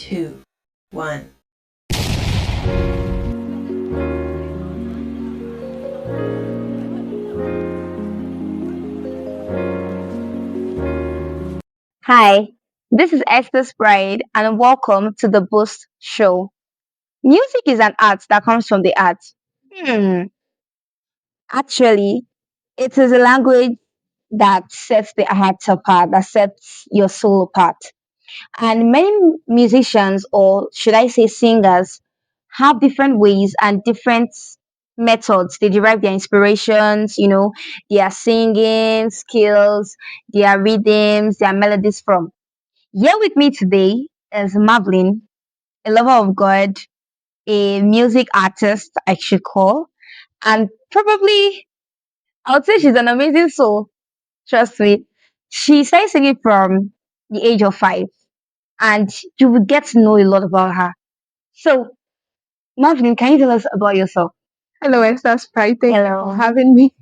two, one. Hi, this is Esther's Bride, and welcome to the Boost Show. Music is an art that comes from the art. Hmm, actually, it is a language that sets the heart apart, that sets your soul apart. And many musicians, or should I say singers, have different ways and different methods they derive their inspirations, their singing skills, their rhythms, their melodies from. Here with me today is Marvin, a lover of God, a music artist, I should call, and probably I would say she's an amazing soul. Trust me. She started singing from the age of 5, and you will get to know a lot about her. So, Marvin, can you tell us about yourself? Hello, Esther Sprite. Thank you Hello. for having me.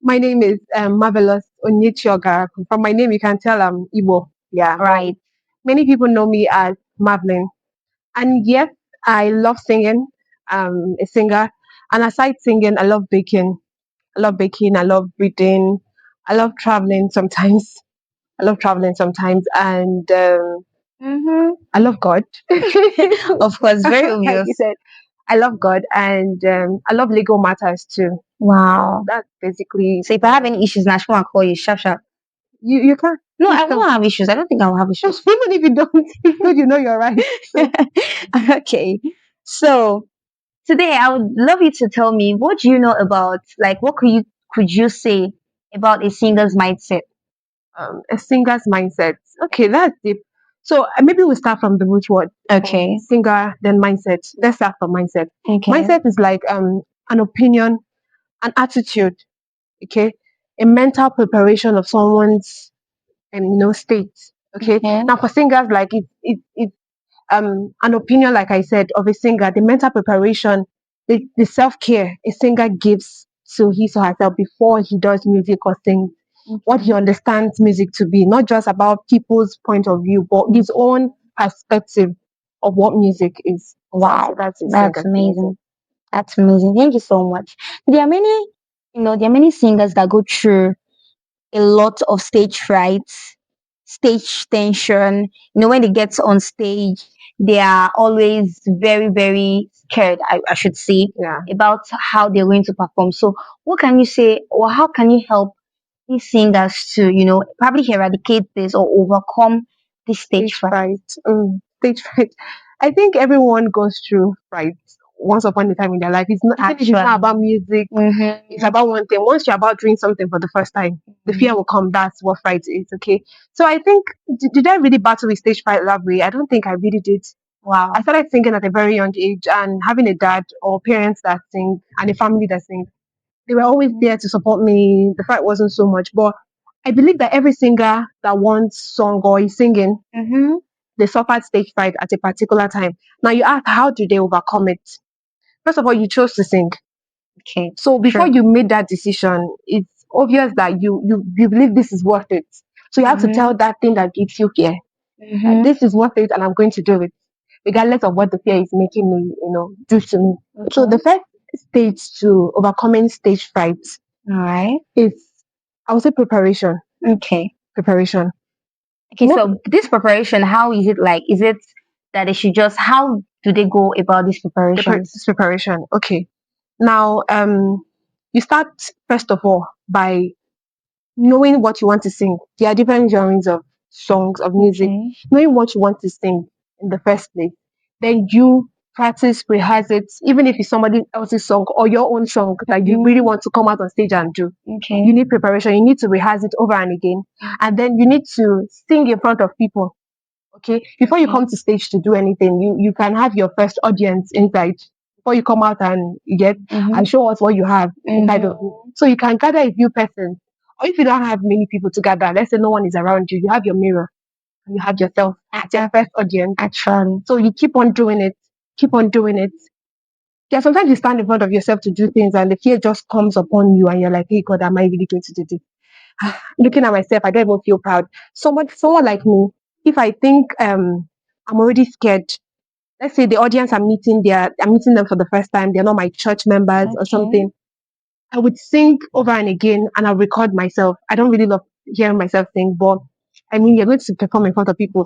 My name is Marvelous Onyichioga. From my name, you can tell I'm Igbo. Yeah. Right. Many people know me as Marvin. And yes, I love singing. A singer. And aside singing, I love baking. I love baking. I love reading. I love traveling sometimes. I love traveling sometimes. And Mm-hmm. I love God. Of course, very Like obvious. you said, I love God. And I love legal matters too. Wow. That's basically. So if I have any issues, now she will call you sharp sharp. You can't. No, Please I come. won't have issues. I don't think I will have issues. Even if you don't, it's good you know you're right. So, Okay. So today I would love you to tell me what do you know about, like, what could you say about a singer's mindset? a singer's mindset. Okay, that's deep. So maybe we start from the root word. Okay. Singer, then mindset. Let's start from mindset. Okay. Mindset is like an opinion, an attitude. Okay, a mental preparation of someone's state. Okay. Okay. Now for singers, like it an opinion, like I said, of a singer, the mental preparation, the self care a singer gives to his or herself before he does music or sings, what he understands music to be, not just about people's point of view, but his own perspective of what music is. Wow, So that's a that's singer. amazing. That's amazing. Thank you so much. There are many singers that go through a lot of stage frights, stage tension. When they get on stage, they are always very, very scared, I should say, Yeah. about how they're going to perform. So, what can you say, or how can you help these singers to, probably eradicate this or overcome this stage Stage fright? fright. Stage fright. I think everyone goes through fright once upon a time in their life. It's not, even if it's not Actually. about music, Mm-hmm. it's about one thing. Once you're about doing something for the first time, the fear will come. That's what fright is. Okay. So I think, did I really battle with stage fright that way? I don't think I really did. Wow. I started singing at a very young age, and having a dad or parents that sing and a family that sing, they were always there to support me. The fight wasn't so much, but I believe that every singer that wants song or is singing, Mm-hmm. they suffered stage fright at a particular time. Now you ask, how do they overcome it? First of all, you chose to sing. Okay. So before True. you made that decision, it's obvious that you believe this is worth it. So you have to tell that thing that gives you fear that Mm-hmm. this is worth it and I'm going to do it, regardless of what the fear is making me, do to me. So the first stage to overcoming stage fright All right. is, I would say, preparation. Okay. Preparation. Okay, so this preparation, how is it like? Is it that they should just, how do they go about this preparation? This preparation. Okay. Now, you start first of all by knowing what you want to sing. There are different genres of songs, of music. Okay. Knowing what you want to sing in the first place, then you practice, rehearse it, even if it's somebody else's song or your own song that you really want to come out on stage and do. Okay. You need preparation. You need to rehearse it over and again, and then you need to sing in front of people. Okay, before you come to stage to do anything, you can have your first audience inside before you come out and you get and show us what you have inside of you. So you can gather a few persons, or if you don't have many people to gather, let's say no one is around you, you have your mirror and you have yourself as your first audience. Actually. So you keep on doing it, keep on doing it. Yeah, sometimes you stand in front of yourself to do things and the fear just comes upon you and you're like, hey God, am I really going to do this? Looking at myself, I don't even feel proud. Someone like me, if I think I'm already scared. Let's say the audience I'm meeting them for the first time. They're not my church members or something. I would sing over and again and I'll record myself. I don't really love hearing myself sing, but I mean, you're going to perform in front of people.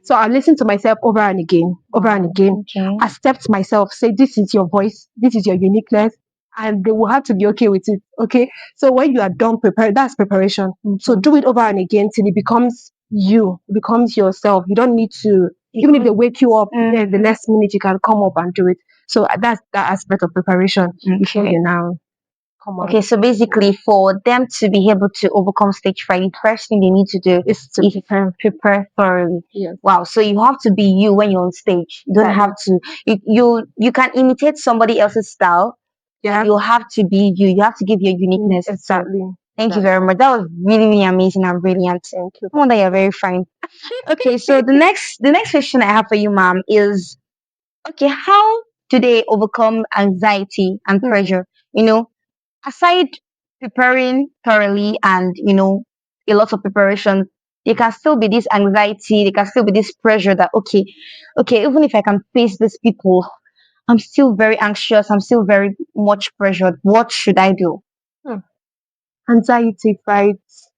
So I listen to myself over and again, over and again, accept myself, say, this is your voice, this is your uniqueness, and they will have to be okay with it. Okay. So when you are done prepared, that's preparation. So do it over and again till it becomes you, it becomes yourself. You don't need to, even if they wake you up, then the next minute you can come up and do it. So that's that aspect of preparation before you now come on. Okay, so basically, for them to be able to overcome stage fright, the first thing they need to do Is to prepare thoroughly. Yes. Wow, so you have to be you when you're on stage. You don't have to. You can imitate somebody else's style. Yeah. You have to be you. You have to give your uniqueness. So, Exactly. thank you very much. That was really, really amazing and brilliant. Thank you. I wonder you're very fine. Okay, so the next question I have for you, ma'am, is okay. How do they overcome anxiety and pressure? You know, aside preparing thoroughly and a lot of preparation, there can still be this anxiety, there can still be this pressure that okay, even if I can face these people, I'm still very anxious, I'm still very much pressured. What should I do? Hmm. Anxiety fights.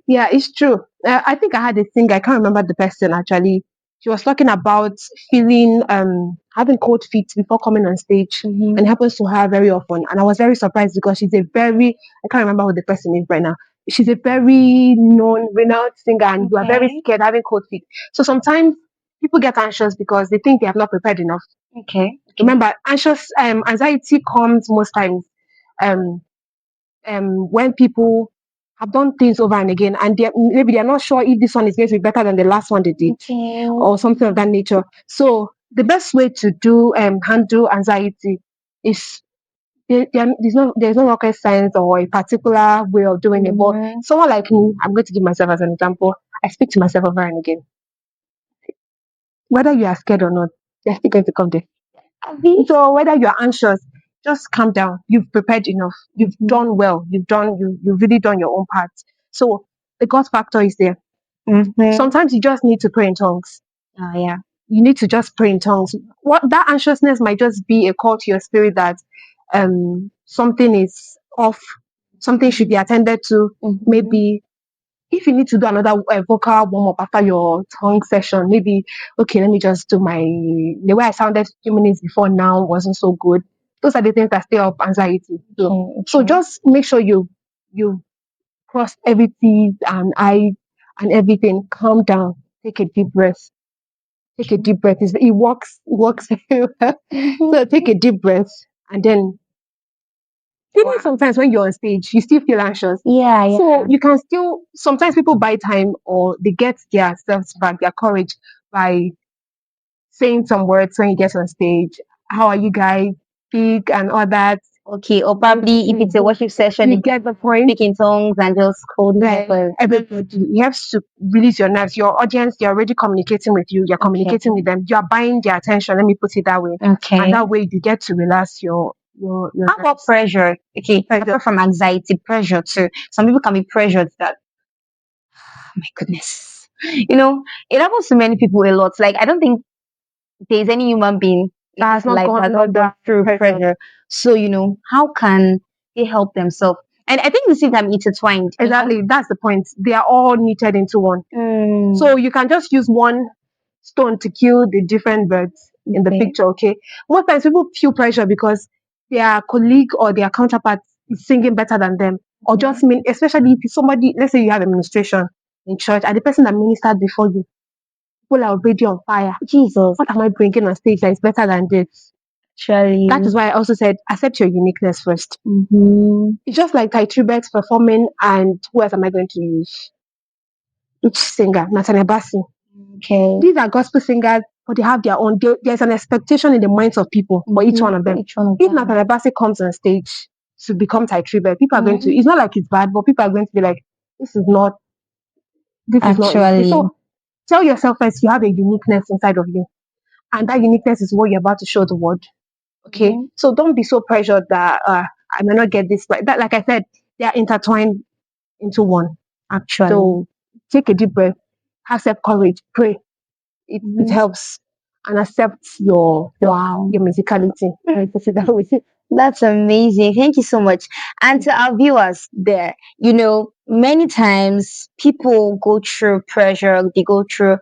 Yeah, it's true. I think I had a thing. I can't remember the person actually. She was talking about feeling having cold feet before coming on stage, and it happens to her very often. And I was very surprised because she's a very I can't remember who the person is right now. She's a very known, renowned singer, and you are very scared having cold feet. So sometimes people get anxious because they think they have not prepared enough. Okay. Remember, anxiety comes most times um when people have done things over and again and maybe they're not sure if this one is going to be better than the last one they did or something of that nature. So the best way to do handle anxiety is there's no rocket science or a particular way of doing it. But someone like me, I'm going to give myself as an example. I speak to myself over and again. Whether you are scared or not, you're still going to come there. So whether you're anxious, just calm down. You've prepared enough. You've done well. You've really done your own part. So the God factor is there. Sometimes you just need to pray in tongues. Yeah. You need to just pray in tongues. What that anxiousness might just be a call to your spirit that something is off, something should be attended to. Maybe if you need to do another vocal warm up after your tongue session, maybe okay, let me just do the way I sounded a few minutes before now wasn't so good. Those are the things that stir up anxiety. So just make sure you cross every T and I and everything. Calm down. Take a deep breath. Take a deep breath. It works very well. So take a deep breath and then even sometimes when you're on stage, you still feel anxious. Yeah. So you can still sometimes people buy time or they get their selves back, their courage by saying some words when you get on stage. How are you guys? Speak and all that. Okay, or probably if it's a worship session, You get the point. speak in tongues and just code people. Everybody, you have to release your nerves. Your audience, they're already communicating with you. You're communicating with them. You are buying their attention. Let me put it that way. Okay. And that way you get to relax your How about pressure? Okay, apart from anxiety, pressure too. Some people can be pressured that, oh my goodness. It happens to many people a lot. Like, I don't think there's any human being that's not gone through pressure. So, how can they help themselves? And I think the same time intertwined. Exactly. That's the point. They are all knitted into one. So you can just use one stone to kill the different birds in the picture, okay? Most times people feel pressure because their colleague or their counterpart is singing better than them. Or just mean, especially if somebody, let's say you have administration in church and the person that ministered before you, people are already on fire. Jesus. What am I bringing on stage that is better than this? Actually. That is why I also said accept your uniqueness first. It's just like Ty Tribet performing and who else am I going to use? Each singer, Nathaniel Bassey. Okay. These are gospel singers, but they have their own. There's an expectation in the minds of people for each one of them. If Nathaniel Bassey comes on stage to become Ty Tribet, people are going to. It's not like it's bad, but people are going to be like, this is not. This is not. So tell yourself first, you have a uniqueness inside of you, and that uniqueness is what you're about to show the world. Okay, so don't be so pressured that I may not get this right. That, like I said, they are intertwined into one. Actually. So take a deep breath, have self courage, pray. it helps and accepts your musicality. I put it that way. That's amazing. Thank you so much. And to our viewers there, many times people go through pressure, they go through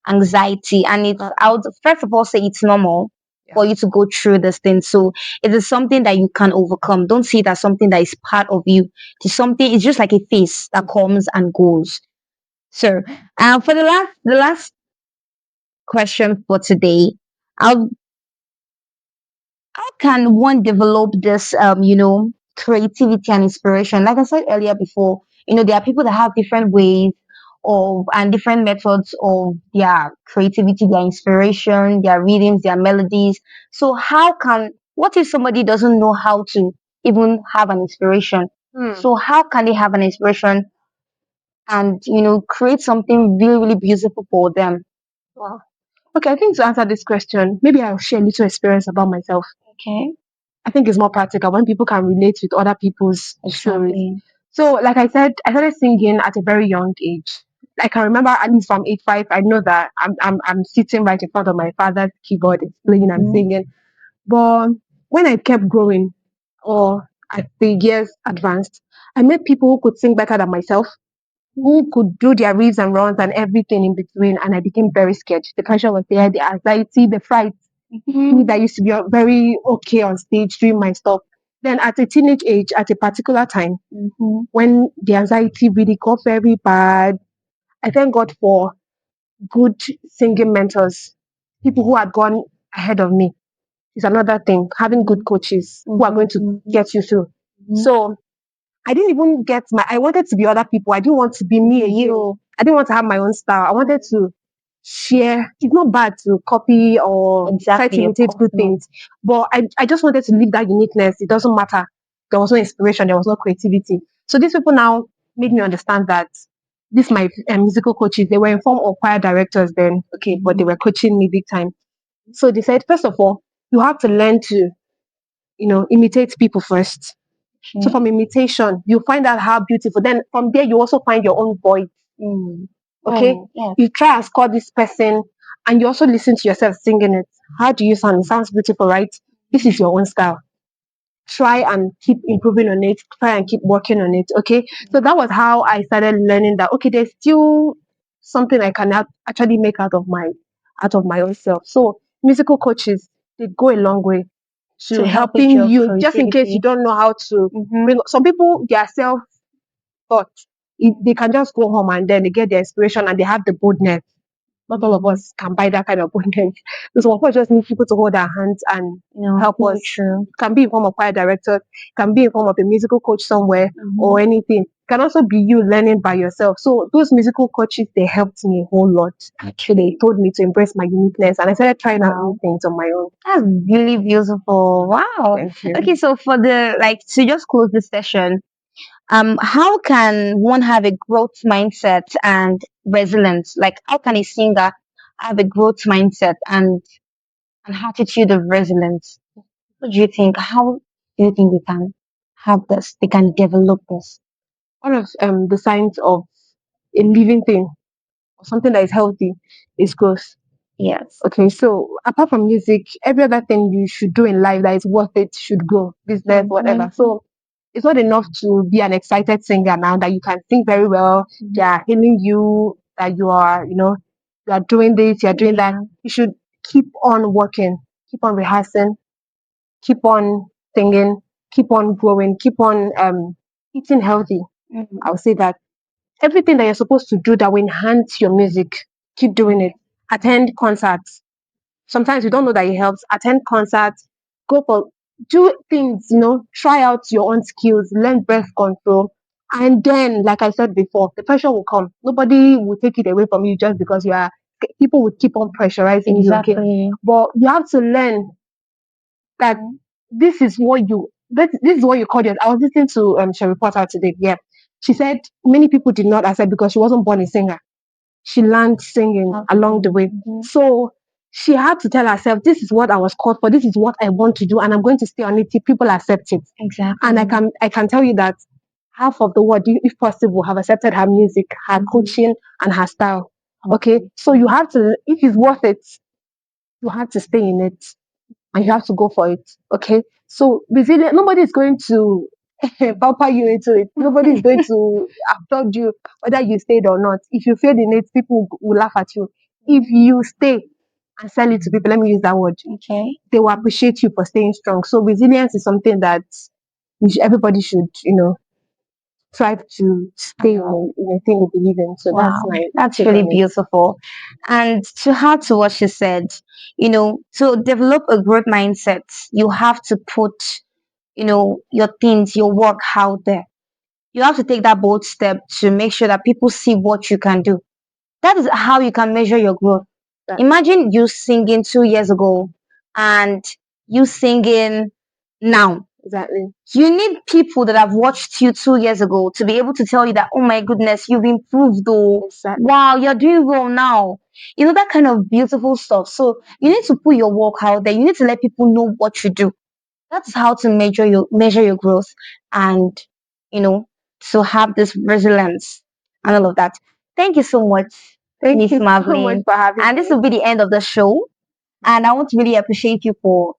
anxiety, and I would first of all say it's normal Yeah. for you to go through this thing. So it is something that you can overcome. Don't see it as something that is part of you. It's just like a phase that comes and goes. So, for the last question for today, I'll how can one develop this creativity and inspiration? Like I said earlier before, there are people that have different ways of and different methods of their creativity, their inspiration, their rhythms, their melodies. So what if somebody doesn't know how to even have an inspiration? So how can they have an inspiration and create something really, really beautiful for them? Wow. Okay, I think to answer this question, maybe I'll share a little experience about myself. Okay. I think it's more practical when people can relate with other people's stories. Exactly. So, like I said, I started singing at a very young age. I can remember at least from age 5, I know that I'm sitting right in front of my father's keyboard, playing and singing. But when I kept growing, or as the years advanced, I met people who could sing better than myself, who could do their reads and runs and everything in between, and I became very scared. The pressure was there, the anxiety, the fright. Me that used to be very okay on stage doing my stuff. Then at a teenage age, at a particular time, when the anxiety really got very bad, I thank God for good singing mentors, people who had gone ahead of me. Is another thing. Having good coaches who are going to get you through. So I didn't even get I wanted to be other people. I didn't want to be me again. I didn't want to have my own style. I wanted to share. It's not bad to copy or try to imitate good things, but I just wanted to leave that uniqueness. It doesn't matter. There was no inspiration. There was no creativity. So these people now made me understand that this my musical coaches, they were in form of choir directors then, okay, but they were coaching me big time. So they said, first of all, you have to learn to, imitate people first. So from imitation, you find out how beautiful. Then from there, you also find your own voice. Okay, Yes. you try and score this person, and you also listen to yourself singing it. How do you sound? It sounds beautiful, right? This is your own style. Try and keep improving on it. Try and keep working on it. Okay, so that was how I started learning that. Okay, there's still something I can actually make out of my own self. So musical coaches, they go a long way to help with helping your you, just in case you creativity. don't know how to bring. Some people, their self thought, they can just go home and then they get their inspiration and they have the boldness. Not all of us can buy that kind of boldness. So some of us just need people to hold our hands and help very us. true. It can be in form of choir director, it can be in form of a musical coach somewhere or anything. It can also be you learning by yourself. So those musical coaches, they helped me a whole lot. So they told me to embrace my uniqueness and I started trying out new things on my own. That's really beautiful. Wow. Thank you. Okay, so for to just close this session, how can one have a growth mindset and resilience? Like, how can a singer have a growth mindset and an attitude of resilience? What do you think? How do you think we can have this? They can develop this? One of the signs of a living thing or something that is healthy is growth. Yes. Okay, so apart from music, every other thing you should do in life that is worth it should grow. Business, whatever. So it's not enough to be an excited singer now that you can sing very well. They are healing you, that you are, you are doing this, you are doing that. You should keep on working, keep on rehearsing, keep on singing, keep on growing, keep on eating healthy. I would say that everything that you're supposed to do that will enhance your music, keep doing it. Attend concerts. Sometimes you don't know that it helps. Attend concerts, go for do things, try out your own skills, learn breath control. And then, like I said before, the pressure will come. Nobody will take it away from you just because people will keep on pressurizing you. Okay? But you have to learn that this is what you call it. I was listening to Sherry Potter today. Yeah. She said many people did not accept because she wasn't born a singer. She learned singing along the way. So she had to tell herself, this is what I was called for, this is what I want to do, and I'm going to stay on it till people accept it. Exactly. And I can tell you that half of the world, if possible, have accepted her music, her coaching, and her style. Okay, so you have to, if it's worth it, you have to stay in it and you have to go for it. Okay, so resilient. Nobody is going to pamper you into it. Nobody is going to applaud you whether you stayed or not. If you failed in it, people will laugh at you. If you stay and sell it to people, let me use that word, Okay. they will appreciate you for staying strong. So resilience is something that everybody should, strive to stay in a thing we believe in. So that's Wow, my that's take really on it. beautiful. And to add to what she said, to develop a growth mindset, you have to put, your things, your work out there. You have to take that bold step to make sure that people see what you can do. That is how you can measure your growth. That, Imagine you singing 2 years ago and you singing now. exactly. You need people that have watched you 2 years ago to be able to tell you that, oh my goodness, you've improved though. Exactly. Wow, you're doing well now. That kind of beautiful stuff. So you need to put your work out there. You need to let people know what you do. That's how to measure your growth and you know to have this resilience and all of that. Thank you so much, Thank Miss you so much Marveline. for having And this me. will be the end of the show. And I want to really appreciate you for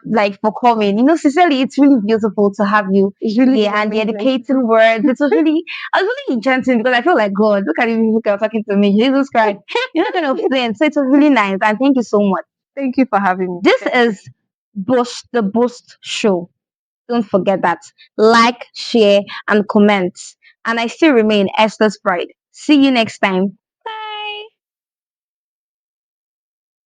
like for coming. Sincerely, it's really beautiful to have you It's really here been and the amazing. educating words. It was really, I was really enchanting because I felt like God. Look at you, people are talking to me. Jesus Christ, kind of thing. So it was really nice, and thank you so much. Thank you for having me. This Thank you. is the Boost Show. Don't forget that. Like, share, and comment. And I still remain Esther's Pride. See you next time.